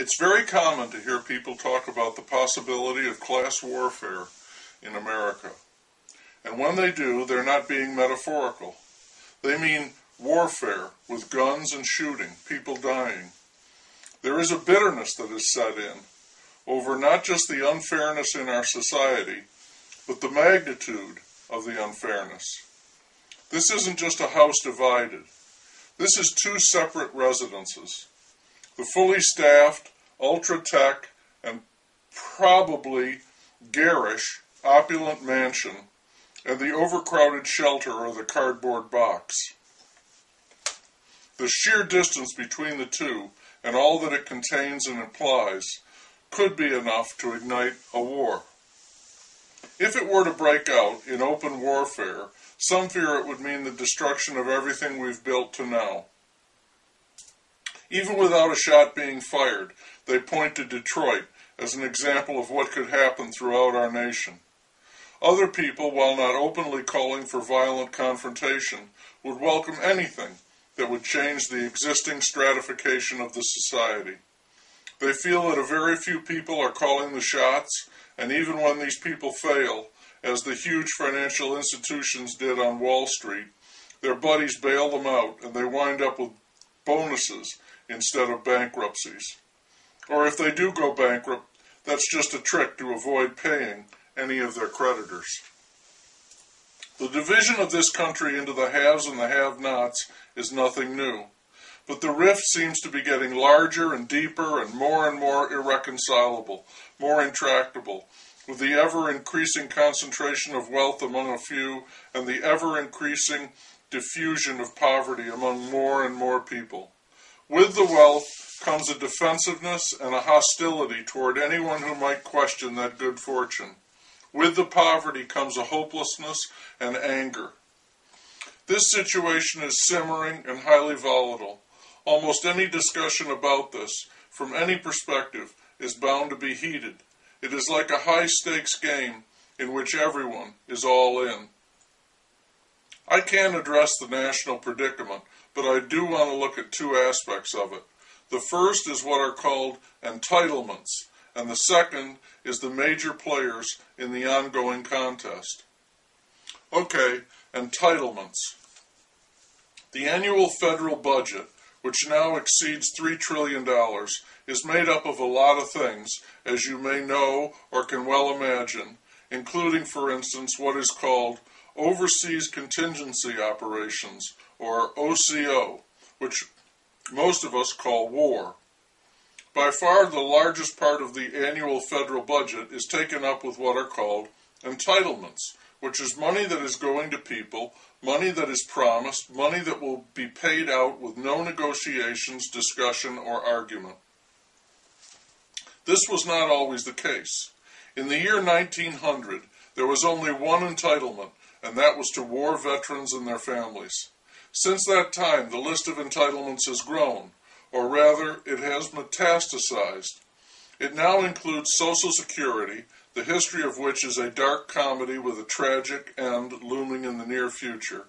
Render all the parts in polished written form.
It's very common to hear people talk about the possibility of class warfare in America. And when they do, they're not being metaphorical. They mean warfare with guns and shooting, people dying. There is a bitterness that is set in over not just the unfairness in our society, but the magnitude of the unfairness. This isn't just a house divided. This is two separate residences. The fully staffed, ultra-tech, and probably garish, opulent mansion, and the overcrowded shelter or the cardboard box. The sheer distance between the two, and all that it contains and implies, could be enough to ignite a war. If it were to break out in open warfare, some fear it would mean the destruction of everything we've built to now. Even without a shot being fired, they point to Detroit as an example of what could happen throughout our nation. Other people, while not openly calling for violent confrontation, would welcome anything that would change the existing stratification of the society. They feel that a very few people are calling the shots, and even when these people fail, as the huge financial institutions did on Wall Street, their buddies bail them out and they wind up with bonuses instead of bankruptcies. Or if they do go bankrupt, that's just a trick to avoid paying any of their creditors. The division of this country into the haves and the have-nots is nothing new, but the rift seems to be getting larger and deeper and more irreconcilable, more intractable, with the ever-increasing concentration of wealth among a few and the ever-increasing diffusion of poverty among more and more people. With the wealth comes a defensiveness and a hostility toward anyone who might question that good fortune. With the poverty comes a hopelessness and anger. This situation is simmering and highly volatile. Almost any discussion about this, from any perspective, is bound to be heated. It is like a high-stakes game in which everyone is all in. I can't address the national predicament, but I do want to look at two aspects of it. The first is what are called entitlements, and the second is the major players in the ongoing contest. Okay, entitlements. The annual federal budget, which now exceeds $3 trillion, is made up of a lot of things, as you may know or can well imagine, including, for instance, what is called Overseas Contingency Operations, or OCO, which most of us call war. By far the largest part of the annual federal budget is taken up with what are called entitlements, which is money that is going to people, money that is promised, money that will be paid out with no negotiations, discussion, or argument. This was not always the case. In the year 1900, there was only one entitlement, and that was to war veterans and their families. Since that time, the list of entitlements has grown, or rather, it has metastasized. It now includes Social Security, the history of which is a dark comedy with a tragic end looming in the near future,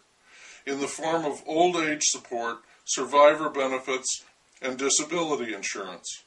in the form of old age support, survivor benefits, and disability insurance.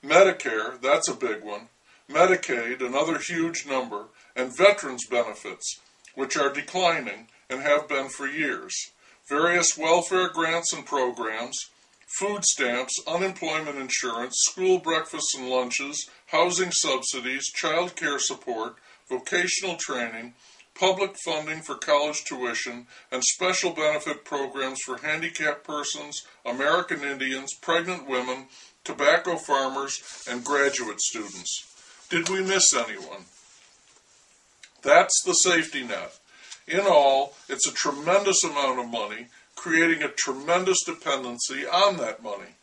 Medicare, that's a big one, Medicaid, another huge number, and veterans benefits, which are declining and have been for years. Various welfare grants and programs, food stamps, unemployment insurance, school breakfasts and lunches, housing subsidies, child care support, vocational training, public funding for college tuition, and special benefit programs for handicapped persons, American Indians, pregnant women, tobacco farmers, and graduate students. Did we miss anyone? That's the safety net. In all, it's a tremendous amount of money, creating a tremendous dependency on that money.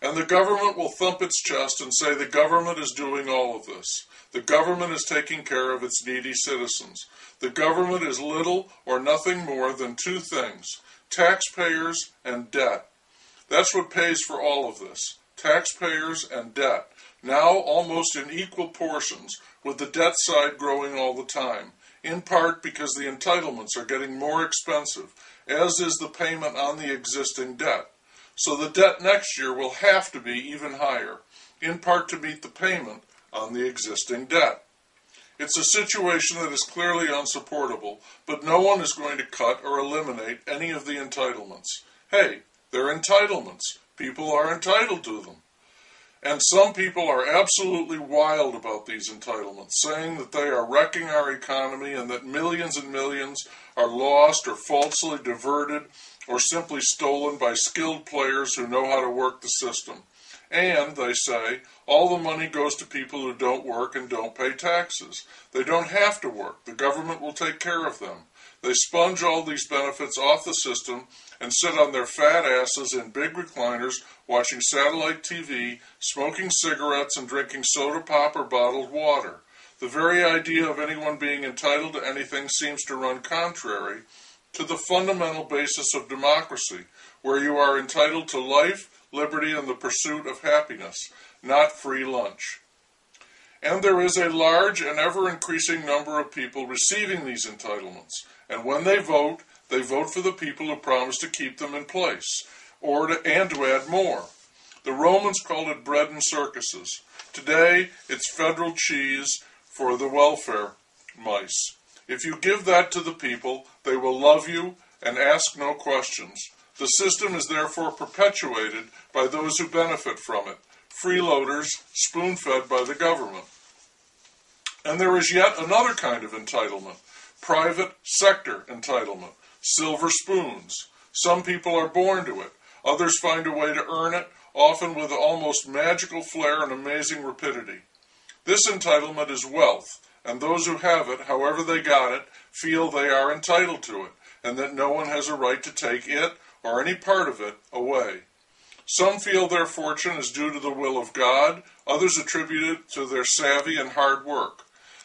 And the government will thump its chest and say the government is doing all of this. The government is taking care of its needy citizens. The government is little or nothing more than two things: taxpayers and debt. That's what pays for all of this: taxpayers and debt, now almost in equal portions, with the debt side growing all the time, in part because the entitlements are getting more expensive, as is the payment on the existing debt. So the debt next year will have to be even higher. in part to meet the payment on the existing debt. It's a situation that is clearly unsupportable, but no one is going to cut or eliminate any of the entitlements. Hey, they're entitlements. People are entitled to them. And some people are absolutely wild about these entitlements, saying that they are wrecking our economy and that millions and millions are lost or falsely diverted or simply stolen by skilled players who know how to work the system. And, they say, all the money goes to people who don't work and don't pay taxes. They don't have to work. The government will take care of them. They sponge all these benefits off the system and sit on their fat asses in big recliners watching satellite TV, smoking cigarettes, and drinking soda pop or bottled water. The very idea of anyone being entitled to anything seems to run contrary to the fundamental basis of democracy, where you are entitled to life, liberty, and the pursuit of happiness, not free lunch. And there is a large and ever-increasing number of people receiving these entitlements, and when they vote for the people who promise to keep them in place, and to add more. The Romans called it bread and circuses. Today, it's federal cheese for the welfare mice. If you give that to the people, they will love you and ask no questions. The system is therefore perpetuated by those who benefit from it, freeloaders spoon-fed by the government. And there is yet another kind of entitlement, private sector entitlement, silver spoons. Some people are born to it. Others find a way to earn it, often with almost magical flair and amazing rapidity. This entitlement is wealth, and those who have it, however they got it, feel they are entitled to it, and that no one has a right to take it or any part of it away. Some feel their fortune is due to the will of God, others attribute it to their savvy and hard work.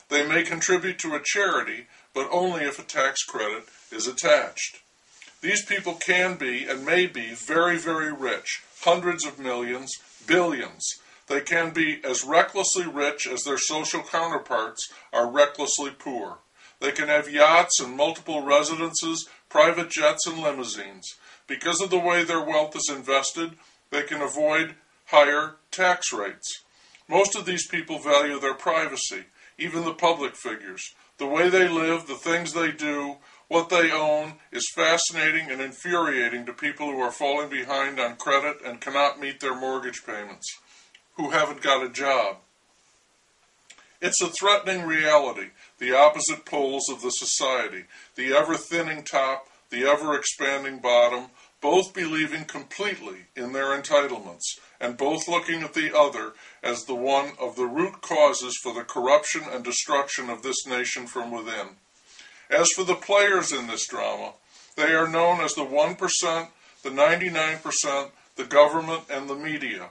They may contribute to a charity, but only if a tax credit is attached. These people can be and may be very, very rich, hundreds of millions, billions. They can be as recklessly rich as their social counterparts are recklessly poor. They can have yachts and multiple residences, private jets and limousines. Because of the way their wealth is invested, they can avoid higher tax rates. Most of these people value their privacy, even the public figures. The way they live, the things they do, what they own is fascinating and infuriating to people who are falling behind on credit and cannot meet their mortgage payments, who haven't got a job. It's a threatening reality, the opposite poles of the society, the ever-thinning top, the ever-expanding bottom, both believing completely in their entitlements, and both looking at the other as the one of the root causes for the corruption and destruction of this nation from within. As for the players in this drama, they are known as the 1%, the 99%, the government, and the media.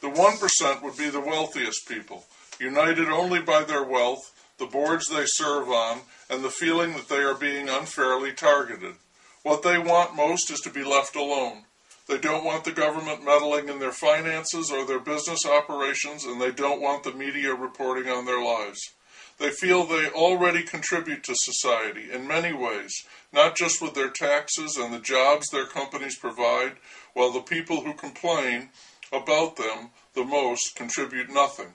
The 1% would be the wealthiest people, united only by their wealth, the boards they serve on, and the feeling that they are being unfairly targeted. What they want most is to be left alone. They don't want the government meddling in their finances or their business operations, and they don't want the media reporting on their lives. They feel they already contribute to society in many ways, not just with their taxes and the jobs their companies provide, while the people who complain about them the most contribute nothing.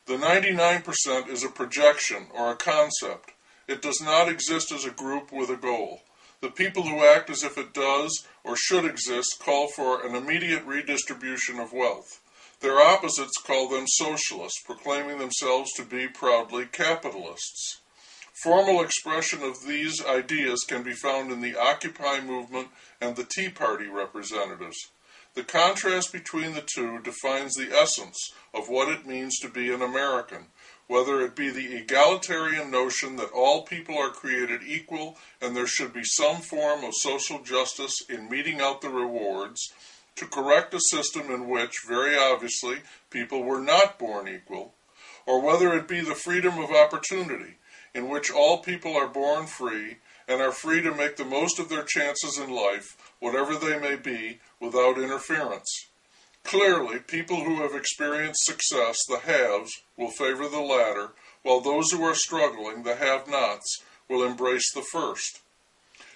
The 99% is a projection or a concept. It does not exist as a group with a goal. The people who act as if it does or should exist call for an immediate redistribution of wealth. Their opposites call them socialists, proclaiming themselves to be proudly capitalists. Formal expression of these ideas can be found in the Occupy movement and the Tea Party representatives. The contrast between the two defines the essence of what it means to be an American, whether it be the egalitarian notion that all people are created equal and there should be some form of social justice in meting out the rewards, to correct a system in which, very obviously, people were not born equal, or whether it be the freedom of opportunity, in which all people are born free and are free to make the most of their chances in life, whatever they may be, without interference. Clearly, people who have experienced success, the haves, will favor the latter, while those who are struggling, the have-nots, will embrace the first.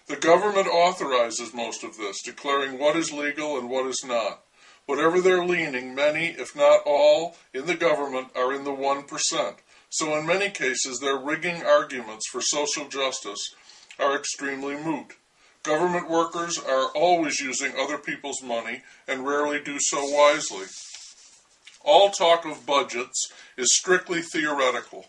The government authorizes most of this, declaring what is legal and what is not. Whatever their leaning, many, if not all, in the government are in the 1%. So in many cases, their rigging arguments for social justice are extremely moot. Government workers are always using other people's money and rarely do so wisely. All talk of budgets is strictly theoretical.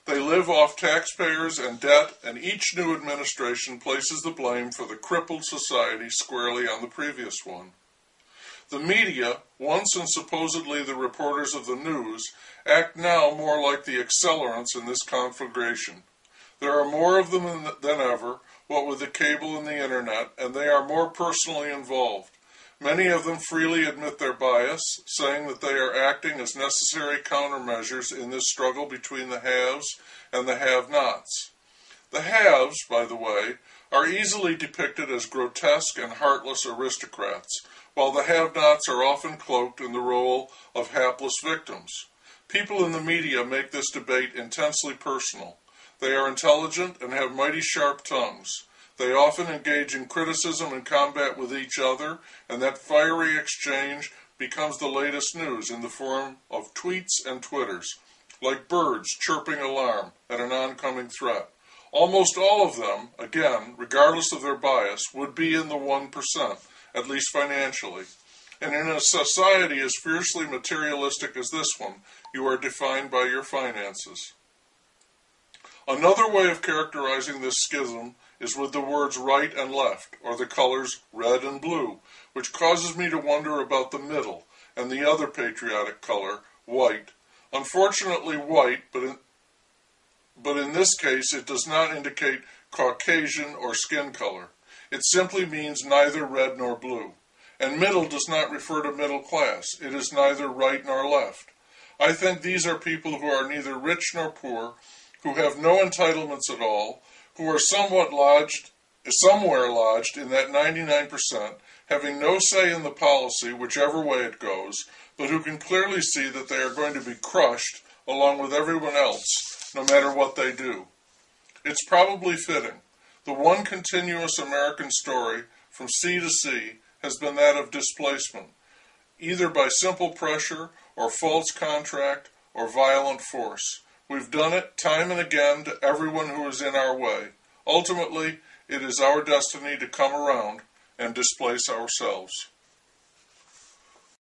They live off taxpayers and debt, and each new administration places the blame for the crippled society squarely on the previous one. The media, once and supposedly the reporters of the news, act now more like the accelerants in this conflagration. There are more of them than ever, what with the cable and the internet, and they are more personally involved. Many of them freely admit their bias, saying that they are acting as necessary countermeasures in this struggle between the haves and the have-nots. The haves, by the way, are easily depicted as grotesque and heartless aristocrats, while the have-nots are often cloaked in the role of hapless victims. People in the media make this debate intensely personal. They are intelligent and have mighty sharp tongues. They often engage in criticism and combat with each other, and that fiery exchange becomes the latest news in the form of tweets and twitters, like birds chirping alarm at an oncoming threat. Almost all of them, again, regardless of their bias, would be in the 1%, at least financially. And in a society as fiercely materialistic as this one, you are defined by your finances. Another way of characterizing this schism is with the words right and left, or the colors red and blue, which causes me to wonder about the middle and the other patriotic color, white. Unfortunately white, but in this case it does not indicate Caucasian or skin color. It simply means neither red nor blue. And middle does not refer to middle class. It is neither right nor left. I think these are people who are neither rich nor poor, who have no entitlements at all, who are somewhere lodged in that 99%, having no say in the policy, whichever way it goes, but who can clearly see that they are going to be crushed along with everyone else, no matter what they do. It's probably fitting. The one continuous American story, from sea to sea, has been that of displacement, either by simple pressure or false contract or violent force. We've done it time and again to everyone who is in our way. Ultimately, it is our destiny to come around and displace ourselves.